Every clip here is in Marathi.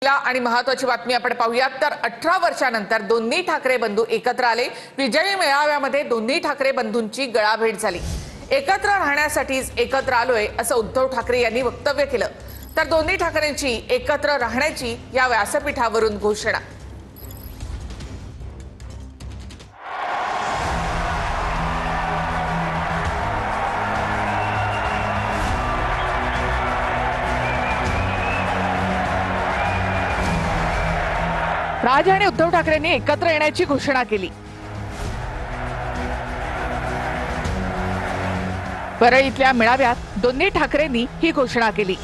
आणि महत्त्वाची बातमी आपण पाहूयात तर 18 वर्षांनंतर दोन्ही ठाकरे बंधू एकत्र आले। विजयी मेळाव्यामध्ये दोन्ही ठाकरे बंधूंची गळाभेट झाली। एकत्र राहण्यासाठीच एकत्र आलोय असं उद्धव ठाकरे यांनी वक्तव्य केलं। तर दोन्ही ठाकरेंची एकत्र राहण्याची या व्यासपीठावरून घोषणा। राज आणि उद्धव ठाकरेंनी एकत्र येण्याची घोषणा केली। परळीतल्या मेळाव्यात दोन्ही ठाकरेंनी ही घोषणा केली।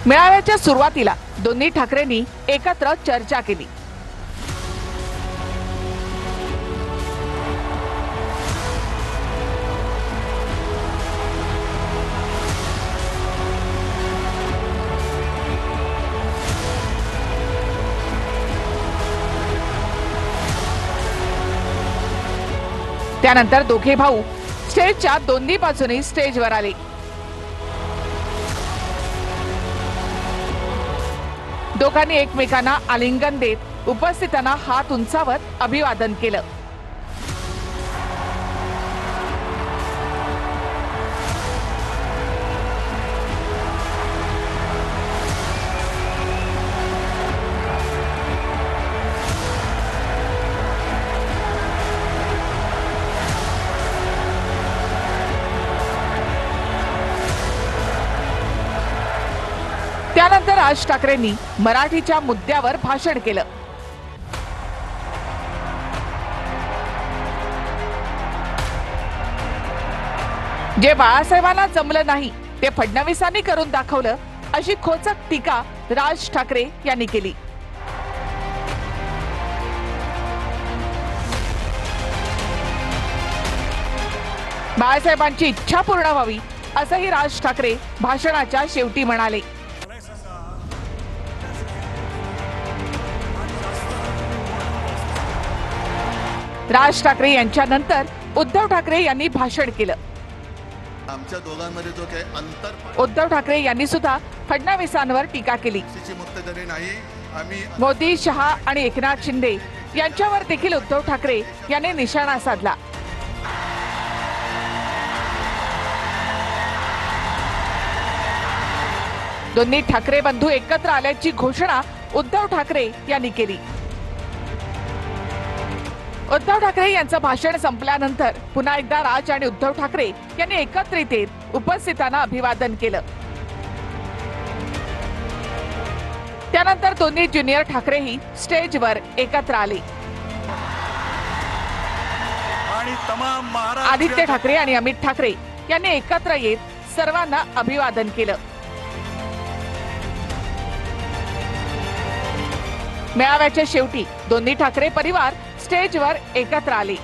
मेळाव्याच्या सुरुवातीला दोन्ही ठाकरेंनी एकत्र चर्चा केली। त्यानंतर दोघे भाऊ स्टेजच्या दोन्ही बाजूनी स्टेजवर आले। दोघांनी एकमेकांना आलिंगन देत उपस्थितांना हात उंचावत अभिवादन केलं। त्यानंतर राज ठाकरेंनी मराठीच्या मुद्द्यावर भाषण केलं। जे बाळासाहेबांना जमलं नाही ते फडणवीसांनी करून दाखवलं अशी खोचक टीका राज ठाकरे यांनी केली। बाळासाहेबांची इच्छा पूर्ण व्हावी असंही राज ठाकरे भाषणाच्या शेवटी म्हणाले। राज ठाकरे यांच्यानंतर उद्धव ठाकरे यांनी भाषण केलं। आमच्या दोघांमध्ये जो काही अंतर उद्धव ठाकरे यांनी सुद्धा फडणवीसांवर टीका केली। मोदी, शहा आणि एकनाथ शिंदे यांच्यावर देखील उद्धव ठाकरे यांनी निशाणा साधला। दोन्ही ठाकरे बंधू एकत्र आल्याची घोषणा उद्धव ठाकरे यांनी केली। उद्धव ठाकरे यांचं भाषण संपल्यानंतर पुन्हा एकदा राज आणि उद्धव ठाकरे यांनी एकत्रित येत उपस्थितांना अभिवादन केलं। त्यानंतर दोन्ही ज्युनियर ठाकरेही स्टेजवर एकत्र आले। आदित्य ठाकरे आणि अमित ठाकरे यांनी एकत्र येत सर्वांना अभिवादन केलं। मेळाव्याच्या शेवटी दोन्ही ठाकरे परिवार स्टेजवर एकत्र आले।